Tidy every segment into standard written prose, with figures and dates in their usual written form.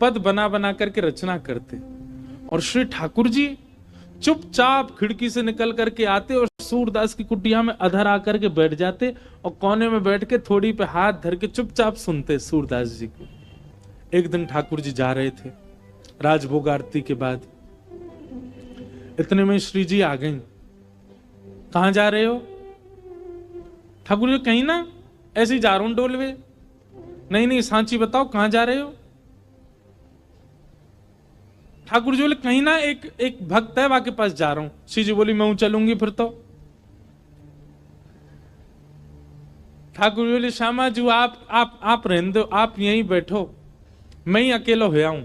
पद बना बना करके रचना करते। और श्री ठाकुर जी चुपचाप खिड़की से निकल करके आते और सूरदास की कुटिया में अधर आकर के बैठ जाते और कोने में बैठ के थोड़ी पे हाथ धर के चुपचाप सुनते सूरदास जी को। एक दिन ठाकुर जी जा रहे थे राजभोग आरती के बाद, इतने में श्री जी आ गई। कहां जा रहे हो? ठाकुर जी कहीं ना, ऐसे ही जा रहा हूं डोलवे। नहीं नहीं सांची बताओ कहां जा रहे हो? ठाकुर जी बोले कहीं ना, एक भक्त है वहां के पास जा रहा हूं। श्री जी बोली मैं हूं चलूंगी फिर तो। ठाकुर जी बोले श्यामा जी आप रहने दो, आप यहीं बैठो, मैं ही अकेला होया हूं।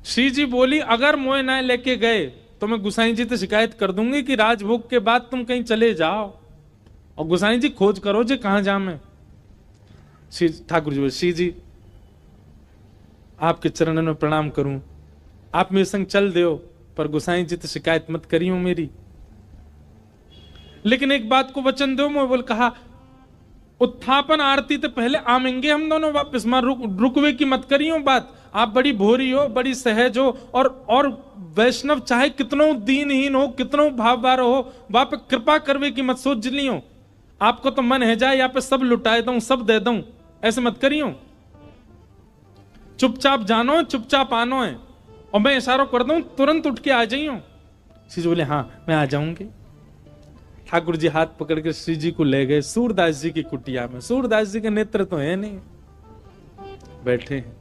श्री जी बोली अगर मोए ना लेके गए तो मैं गुसाई जी से शिकायत कर दूंगी कि राजभोग के बाद तुम कहीं चले जाओ और गुसाई जी खोज करो जे कहां जा मैं। ठाकुर जी बोले श्री जी आपके चरणों में प्रणाम करूं, आप मेरे संग चल दो, पर गुसाई जी तो शिकायत मत करियो मेरी, लेकिन एक बात को वचन दो। मैं बोल कहा उत्थापन आरती तो पहले आमेंगे हम दोनों वापस, मां रुकवे की मत करियो बात। आप बड़ी भोरी हो, बड़ी सहज हो, और वैष्णव चाहे कितनों दीनहीन हो, कितनों भाववार हो, वहां पे कृपा करवे की मत सोच लियो। आपको तो मन है जाए यहाँ पे सब लुटाए दूं, सब दे दूं, ऐसे मत करियो। चुपचाप जानो, चुपचाप आनो है, और मैं इशारा कर दूं तुरंत उठ के आ जाइयो। श्री जी बोले हाँ मैं आ जाऊंगी। ठाकुर जी हाथ पकड़ के श्री जी को ले गए सूरदास जी की कुटिया में। सूरदास जी के नेत्र तो है नहीं, बैठे हैं।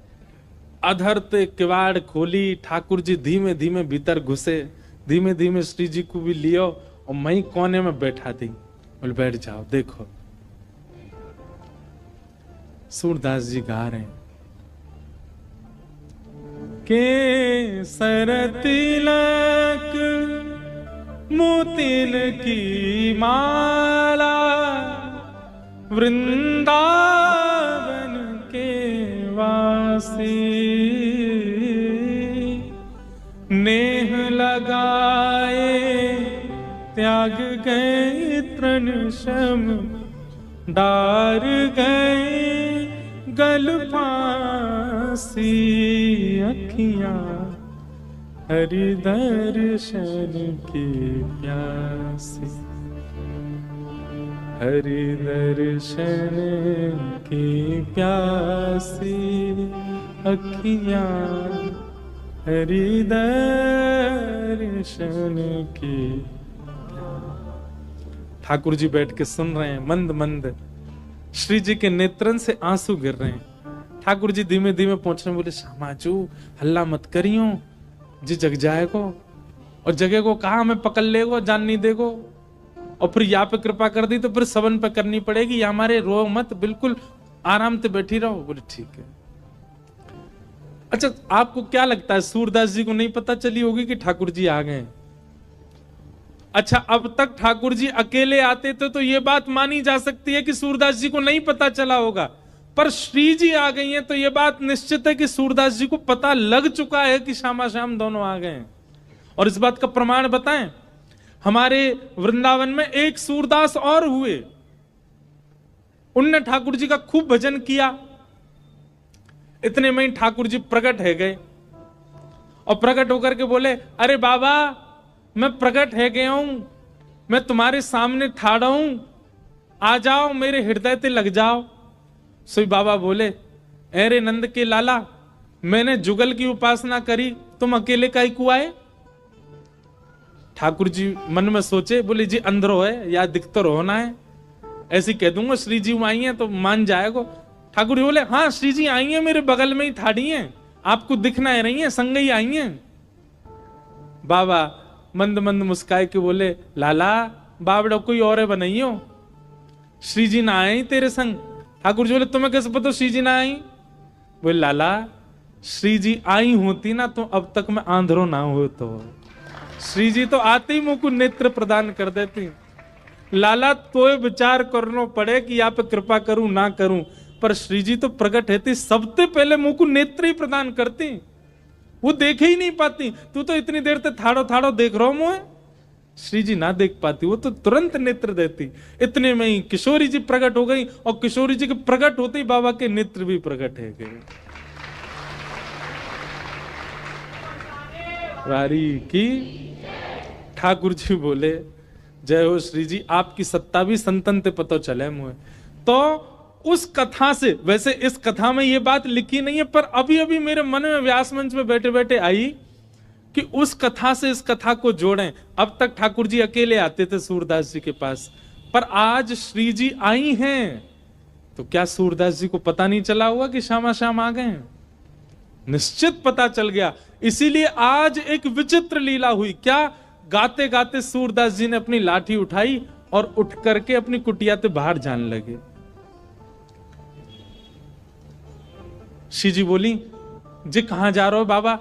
अधर ते किवाड़ खोली, ठाकुर जी धीमे धीमे भीतर घुसे, धीमे धीमे श्री जी को भी लियो और मैं कोने में बैठा दी। बोले बैठ जाओ। देखो सूरदास जी गा रहे हैं के सर तिलक मोतिन की माला वृंदावन के वासी, नेह लगाए त्याग गए तृण शम, डार गए गल फांसी, अखियां हरि दर्शन की प्यासी, हरि दर्शन की प्यासी, अखियां हरि दर्शन की। ठाकुर जी बैठ के सुन रहे हैं, मंद मंद श्री जी के नेत्रन से आंसू गिर रहे हैं। ठाकुर जी धीमे धीमे पहुंचने बोले श्यामाजू हल्ला मत करियो जी, जग जाएगो, और जगह को कहा हमें पकड़ लेगो, जान नहीं देगो, और फिर यहाँ पे कृपा कर दी तो फिर सबन पे करनी पड़ेगी, या हमारे रो मत, बिल्कुल आराम से बैठी रहो। बोले ठीक है। अच्छा आपको क्या लगता है सूरदास जी को नहीं पता चली होगी कि ठाकुर जी आ गए? अच्छा अब तक ठाकुर जी अकेले आते थे तो ये बात मानी जा सकती है कि सूरदास जी को नहीं पता चला होगा, पर श्री जी आ गई हैं तो ये बात निश्चित है कि सूरदास जी को पता लग चुका है कि श्यामा श्याम दोनों आ गए हैं। और इस बात का प्रमाण बताएं, हमारे वृंदावन में एक सूरदास और हुए, उनने ठाकुर जी का खूब भजन किया। इतने में ही ठाकुर जी प्रकट है गए और प्रकट होकर के बोले अरे बाबा मैं प्रकट है गया हूं, मैं तुम्हारे सामने ठाड़ा हूं, आ जाओ मेरे हृदय ते लग जाओ। सोई बाबा बोले अरे नंद के लाला मैंने जुगल की उपासना करी, तुम अकेले काहे को आए? ठाकुर जी मन में सोचे, बोले जी अंदरो है या दिखतो रोना है, ऐसे कह दूंगा श्री जी आई हैं तो मान जाएगा। ठाकुर जी बोले हाँ श्री जी आई हैं, मेरे बगल में ही ठाड़ी हैं, आपको दिखना है रही है, संग ही आई हैं। बाबा मंद मंद मुस्काए के बोले लाला बाबड़ा कोई और है बनाइयो, श्री जी ना आई तेरे संग। ठाकुर जी बोले तुम्हें कैसे पता श्री जी ना आई? बोले लाला श्री जी आई होती ना तो अब तक मैं आंधरो ना हो, तो श्री जी तो आते ही मुंह को नेत्र प्रदान कर देती। लाला तो विचार करना पड़े कि यहाँ पे कृपा करूं ना करूं, पर श्री जी तो प्रकट है सबसे पहले मुंह को नेत्र ही प्रदान करती, वो देखे ही नहीं पाती। तू तो इतनी देर तक थाड़ो थाड़ो देख रहा हूं मुझे, श्री जी ना देख पाती, वो तो तुरंत नेत्र देती। इतने में ही किशोरी जी प्रकट हो गई और किशोरी जी के प्रकट होते ही बाबा के नेत्र भी प्रकट है गए। वारी की। ठाकुर जी बोले जय हो श्री जी, आपकी सत्ता भी संतन ते पतो चले मुझे। तो उस कथा से, वैसे इस कथा में ये बात लिखी नहीं है, पर अभी अभी मेरे मन में व्यास मंच में बैठे बैठे आई कि उस कथा से इस कथा को जोड़ें। अब तक ठाकुर जी अकेले आते थे सूरदास जी के पास, पर आज श्री जी आई हैं, तो क्या सूरदास जी को पता नहीं चला हुआ कि श्यामा श्याम आ गए हैं? निश्चित पता चल गया। इसीलिए आज एक विचित्र लीला हुई। क्या? गाते गाते सूरदास जी ने अपनी लाठी उठाई और उठ करके अपनी कुटिया से बाहर जाने लगे। श्री जी बोली जी कहां जा रहे हो बाबा?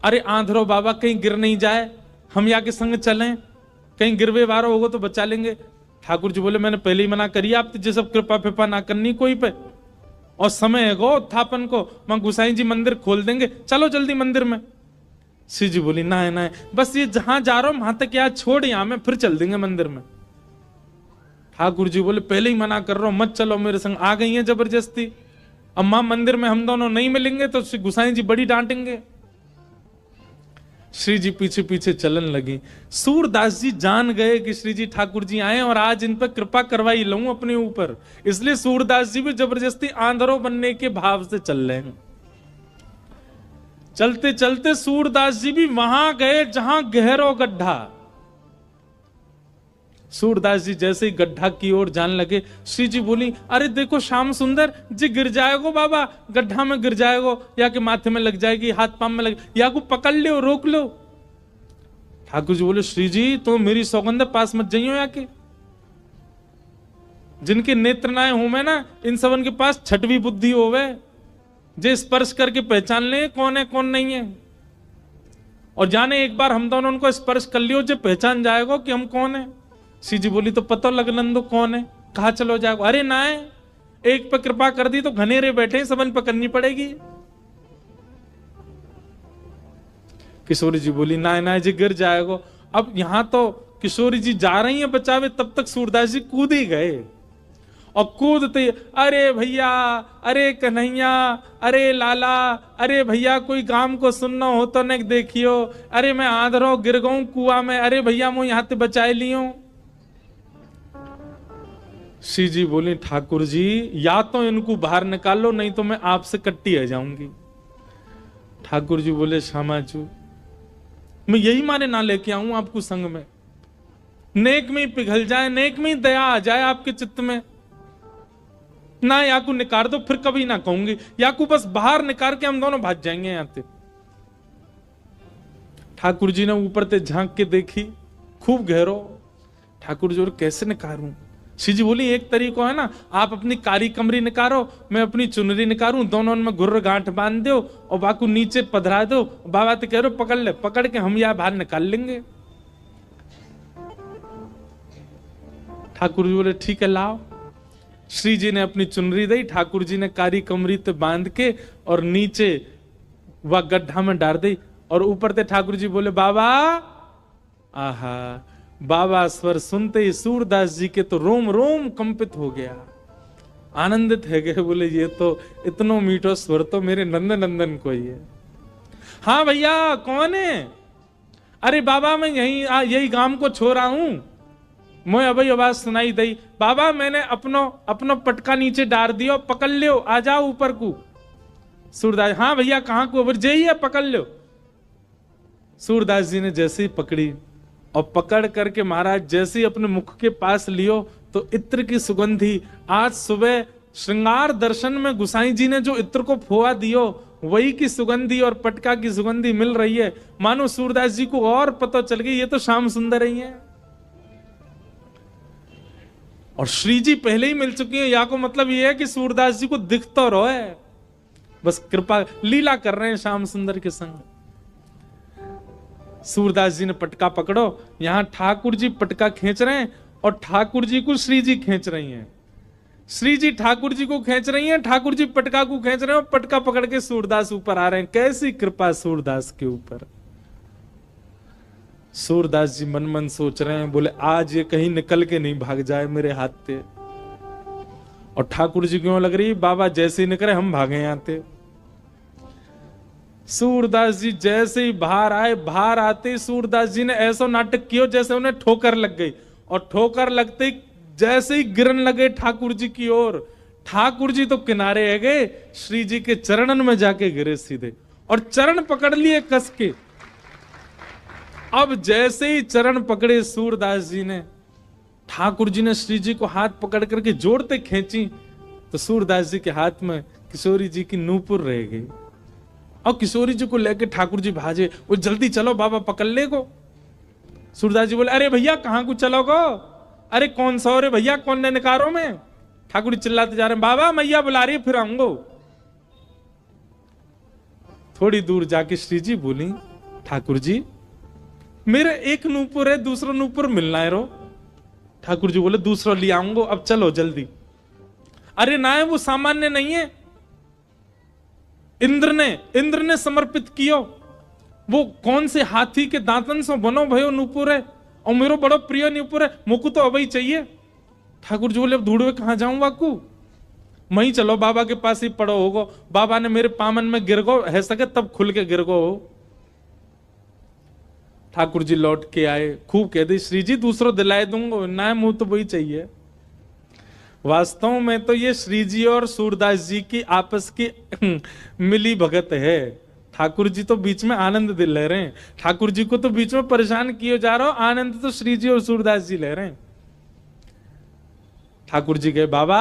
अरे आंधरो बाबा, कहीं गिर नहीं जाए, हम या के संग चलें, कहीं गिरवे वारो होगो तो बचा लेंगे। ठाकुर जी बोले मैंने पहले ही मना करी आप तो, सब कृपा फिपा ना करनी कोई पे, और समय है गो उत्थापन को, मैं गुसाई जी मंदिर खोल देंगे, चलो जल्दी मंदिर में। श्री जी बोली ना है ना है, बस ये जहां जा रहा हूं वहां तक यार छोड़, यहां में फिर चल देंगे मंदिर में। ठाकुर जी बोले पहले ही मना कर रहा हूं, मत चलो मेरे संग। आ गई है जबरदस्ती, अब मां मंदिर में हम दोनों नहीं मिलेंगे तो श्री गुसाई जी बड़ी डांटेंगे। श्री जी पीछे पीछे चलन लगी। सूरदास जी जान गए कि श्री जी ठाकुर जी आए और आज इन पर कृपा करवाई लूं अपने ऊपर, इसलिए सूरदास जी भी जबरदस्ती आंधरो बनने के भाव से चल रहे हैं। चलते चलते सूरदास जी भी वहां गए जहां गहरो गड्ढा। सूरदास जी जैसे ही गड्ढा की ओर जाने लगे, श्री जी बोली अरे देखो श्याम सुंदर जी गिर जाएगो बाबा, गड्ढा में गिर जाएगो, या के माथे में लग जाएगी, हाथ पांव में लग, या को पकड़ लो, रोक लो। ठाकुर जी बोले श्री जी तो मेरी सौगंध पास मत जाइयो, या के जिनके नेत्र नाए हो में ना, इन सबन के पास छठवीं बुद्धि होवे, जे स्पर्श करके पहचान ले कौन है कौन नहीं है। और जाने एक बार हम दोनों उनको स्पर्श कर लियो, जो पहचान जाएगो कि हम कौन है। श्री जी बोली तो पता लगलन दो कौन है, कहा चलो जाओ। अरे ना है, एक पर कृपा कर दी तो घनेरे बैठे, सबन पकड़नी पड़ेगी। किशोरी जी बोली ना ना जी गिर जाएगो। अब यहां तो किशोरी जी जा रही हैं बचावे, तब तक सूरदास जी कूद ही गए, और कूदते अरे भैया, अरे कन्हैया, अरे लाला, अरे भैया कोई काम को सुनना हो तो न देखियो, अरे मैं आंधरो गिर गऊं कुआ में, अरे भैया मैं यहां से बचाए लियो। श्री जी बोली ठाकुर जी या तो इनको बाहर निकालो, नहीं तो मैं आपसे कट्टी आ जाऊंगी। ठाकुर जी बोले श्यामाचू मैं यही मारे ना लेके आऊं आपको संग में, नेक में ही पिघल जाए, नेक में ही दया आ जाए आपके चित्त में ना, या को निकाल दो, फिर कभी ना कहूंगी, या को बस बाहर निकाल के हम दोनों भाग जाएंगे यहां से। ठाकुर जी ने ऊपर से झांक के देखी, खूब गहरो। ठाकुर जी कैसे निकालूं? श्री जी बोली एक तरीका है ना, आप अपनी कारी कमरी निकालो, मैं अपनी चुनरी निकालूं, दोनों में गुर्र गांठ बांध दो और बाकू नीचे पधरा दो, बाबा तो कह रहे पकड़ ले, पकड़ के हम यहां बाहर निकाल लेंगे। ठाकुर जी बोले ठीक है लाओ। श्री जी ने अपनी चुनरी दी, ठाकुर जी ने कारी कमरी ते बांध के और नीचे वह गड्ढा में डाल दी, और ऊपर से ठाकुर जी बोले बाबा। आहा, बाबा स्वर सुनते ही सूरदास जी के तो रोम रोम कंपित हो गया, आनंदित है गए, बोले ये तो इतनो मीठो स्वर तो मेरे नंदन नंदन को ही है। हाँ भैया कौन है? अरे बाबा मैं यही गांव को छोड़ा हूं, मैं अभी आवाज सुनाई दी, बाबा मैंने अपनो पटका नीचे डाल दियो, पकड़ लियो, आ जाओ ऊपर को। सूरदास हाँ भैया कहां को? जाइए पकड़ लो। सूरदास जी ने जैसे ही पकड़ी और पकड़ करके महाराज जैसे ही अपने मुख के पास लियो तो इत्र की सुगंधी, आज सुबह श्रृंगार दर्शन में गुसाई जी ने जो इत्र को फोआ दियो वही की सुगंधी और पटका की सुगंधी मिल रही है। मानो सूरदास जी को और पता चल गई ये तो श्याम सुंदर ही है, और श्री जी पहले ही मिल चुकी है। या को मतलब ये है कि सूरदास जी को दिख तो रहो है, बस कृपा लीला कर रहे हैं श्याम सुंदर के संग। सूरदास जी ने पटका पकड़ो, यहां ठाकुर जी पटका खींच रहे हैं और ठाकुर जी को श्री जी खींच रही हैं, श्री जी ठाकुर जी को खींच रही हैं, ठाकुर जी पटका को खींच रहे हैं, और पटका पकड़ के सूरदास ऊपर आ रहे हैं। कैसी कृपा सूरदास के ऊपर। सूरदास जी मन मन सोच रहे हैं, बोले आज ये कहीं निकल के नहीं भाग जाए मेरे हाथ से। और ठाकुर जी क्यों लग रही, बाबा जैसे ही निकले हम भागे यहां से। सूरदास जी जैसे ही बाहर आए, बाहर आते ही सूरदास जी ने ऐसा नाटक किया जैसे उन्हें ठोकर लग गई, और ठोकर लगते ही जैसे ही गिरन लगे ठाकुर जी की ओर, ठाकुर जी तो किनारे आ गए, श्री जी के चरणन में जाके गिरे सीधे और चरण पकड़ लिए कस के। अब जैसे ही चरण पकड़े सूरदास जी ने, ठाकुर जी ने श्री जी को हाथ पकड़ करके जोड़ते खींची, तो सूरदास जी के हाथ में किशोरी जी की नूपुर रह गई। और किशोरी जी को लेके ठाकुर जी भाजे, वो जल्दी चलो बाबा पकड़ ले को। सूरदास जी बोले, अरे भैया कहां को चलो गो, अरे कौन सा रे भैया, कौन ने निकारो में। ठाकुर जी चिल्लाते जा रहे हैं, बाबा मैया बुला रही है, फिर आऊंगो। थोड़ी दूर जाके श्री जी बोली, ठाकुर जी मेरे एक नूपुर है, दूसरा नूपुर मिलना है रो। ठाकुर जी बोले, दूसरा ले आऊंगो, अब चलो जल्दी। अरे ना है, वो सामान्य नहीं है, इंद्र ने समर्पित कियो, वो कौन से हाथी के दांतन से बनो भयो नूपुर है, और मेरो बड़ो प्रिय नूपुर है, मुकु तो अभी चाहिए। ठाकुर जी बोले, अब ढूंढवे कहां जाऊं वाकू, मई चलो बाबा के पास ही पड़ो होगो, बाबा ने मेरे पामन में गिर गो है सके तब खुल के गिर गो हो। ठाकुर जी लौट के आए, खूब कह दी, श्री जी दूसरो दिलाए दूंगो, ना मुंह तो वही चाहिए। वास्तव में तो ये श्री जी और सूरदास जी की आपस की मिली भगत है। ठाकुर जी तो बीच में आनंद दिल ले रहे हैं, ठाकुर जी को तो बीच में परेशान किए जा रहा हो, आनंद तो श्री जी और सूरदास जी ले रहे हैं। ठाकुर जी कहे, बाबा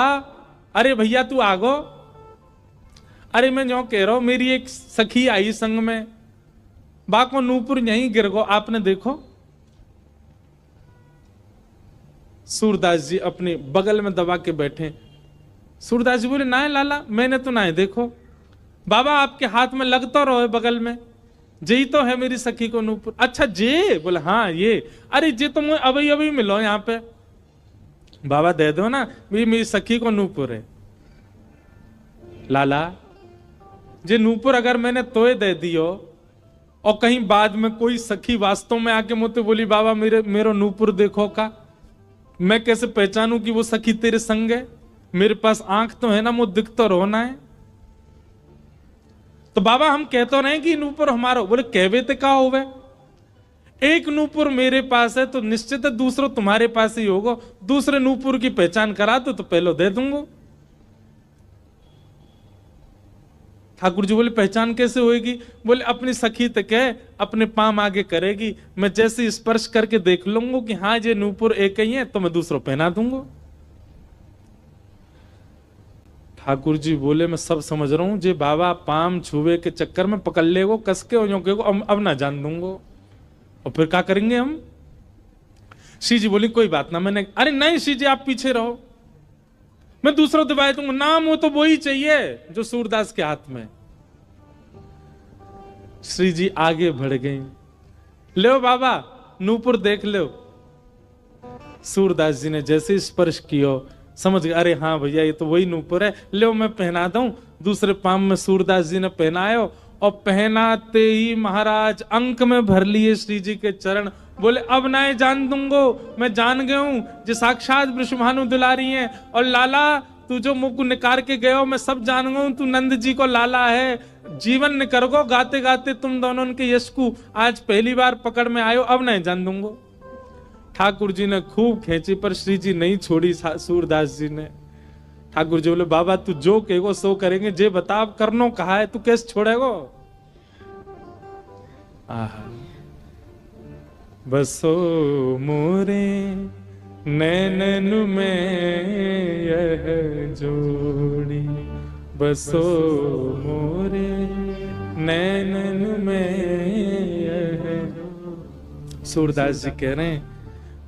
अरे भैया तू आगो, अरे मैं जो कह रहा हूं, मेरी एक सखी आई संग में, बाको नूपुर यहीं गिर गो, आपने देखो। सूरदास जी अपने बगल में दबा के बैठे। सूरदास जी बोले, ना लाला मैंने तो ना देखो। बाबा आपके हाथ में लगता रहो बगल में, जे तो है मेरी सखी को नूपुर। अच्छा जे, बोले हाँ ये, अरे जे तो मुझे अभी अभी मिलो यहाँ पे। बाबा दे दो ना, मेरी सखी को नूपुर है। लाला जे नूपुर अगर मैंने तोय दे दियो, और कहीं बाद में कोई सखी वास्तव में आके मुझे बोली, बाबा मेरो नूपुर देखो का, मैं कैसे पहचानूं कि वो सखी तेरे संग है? मेरे पास आंख तो है ना, मुझे दिख तो रोना है। तो बाबा हम कहते रहे कि नूपुर हमारो, बोले कहवे ते का होवे, एक नूपुर मेरे पास है तो निश्चित है दूसरा तुम्हारे पास ही होगा, दूसरे नूपुर की पहचान करा दो तो पहले दे दूंगा। ठाकुर जी बोले, पहचान कैसे होएगी? बोले अपनी सखी तक है, अपने पाम आगे करेगी, मैं जैसे स्पर्श करके देख लूंगा कि हाँ ये नूपुर एक ही है, तो मैं दूसरों पहना दूंगा। ठाकुर जी बोले, मैं सब समझ रहा हूं, जे बाबा पाम छुए के चक्कर में पकड़ लेगो कस के, अब ना जान दूंगो, और फिर क्या करेंगे हम? श्री जी बोली, कोई बात ना, मैंने, अरे नहीं श्री जी आप पीछे रहो, मैं दूसरा दबाए दूंगा, नाम हो तो वो ही चाहिए जो सूरदास के हाथ में। श्री जी आगे बढ़ गए, ले बाबा नूपुर देख लो। सूरदास जी ने जैसे स्पर्श किया, समझ गए, अरे हाँ भैया ये तो वही नूपुर है, ले मैं पहना दूं। दूसरे पाम में सूरदास जी ने पहनायो, और पहनाते ही महाराज अंक में भर लिए श्री जी के चरण। बोले अब ना जान दूंगो, मैं जान गया हूं जो साक्षात वृषभानु दुलारी हैं, और लाला तू जो मुंह को निकार के गए हो, मैं सब जान गया हूं, तू नंद जी को लाला है, जीवन निकर गो गाते गाते तुम दोनों के यश को आज पहली बार पकड़ में आयो, अब नहीं जान दूंगो। ठाकुर जी ने खूब खींची पर श्री जी नहीं छोड़ी सूरदास जी ने। ठाकुर जी बोले, बाबा तू जो कहेगो सो करेंगे, जे बता करनो कहा है, तू कैसे छोड़ेगो? आहा, बसो मोरे नैनन में यह जोड़ी, बसो मोरे नैनन में यह। सूरदास जी कह रहे हैं,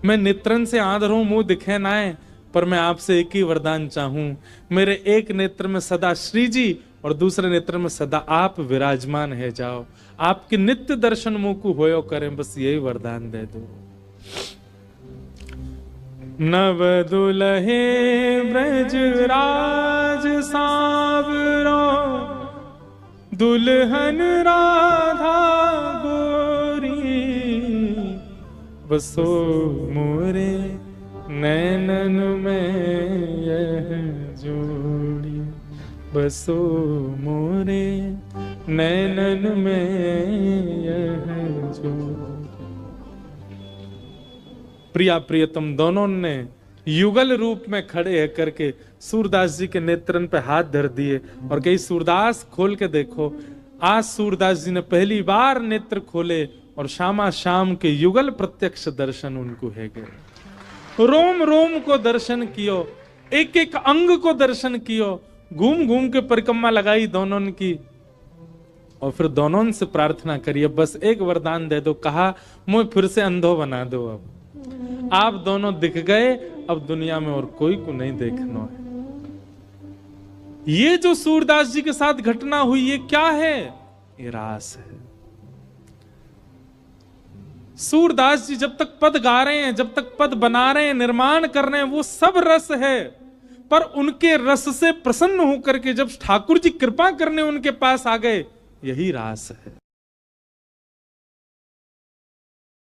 मैं नेत्रन से आंध हूं, मुंह दिखे ना है, पर मैं आपसे एक ही वरदान चाहूं, मेरे एक नेत्र में सदा श्री जी और दूसरे नेत्र में सदा आप विराजमान है जाओ, आपके नित्य दर्शन मुंह को होयो करें, बस यही वरदान दे दो। नव दुल्हे ब्रज राज सांवरो, दुल्हन राधा गोरी, बसो मोरे नैनन में यह जोड़ी, बसो मोरे नैनन में यह जो। प्रिया प्रियतम दोनों ने युगल रूप में खड़े है करके सूरदास जी के नेत्रन पे हाथ धर दिए और कही सूरदास खोल के देखो। आज सूरदास जी ने पहली बार नेत्र खोले और श्यामा श्याम के युगल प्रत्यक्ष दर्शन उनको है गए। रोम रोम को दर्शन कियो, एक एक अंग को दर्शन कियो, घूम घूम के परिक्रमा लगाई दोनों की और फिर दोनों से प्रार्थना करिए बस एक वरदान दे दो। कहा मुझे फिर से अंधो बना दो, अब आप दोनों दिख गए, अब दुनिया में और कोई को नहीं देखना है। ये जो सूरदास जी के साथ घटना हुई ये क्या है? ये रास है। सूरदास जी जब तक पद गा रहे हैं, जब तक पद बना रहे हैं, निर्माण कर रहे हैं, वो सब रस है। पर उनके रस से प्रसन्न होकर के जब ठाकुर जी कृपा करने उनके पास आ गए, यही रास है।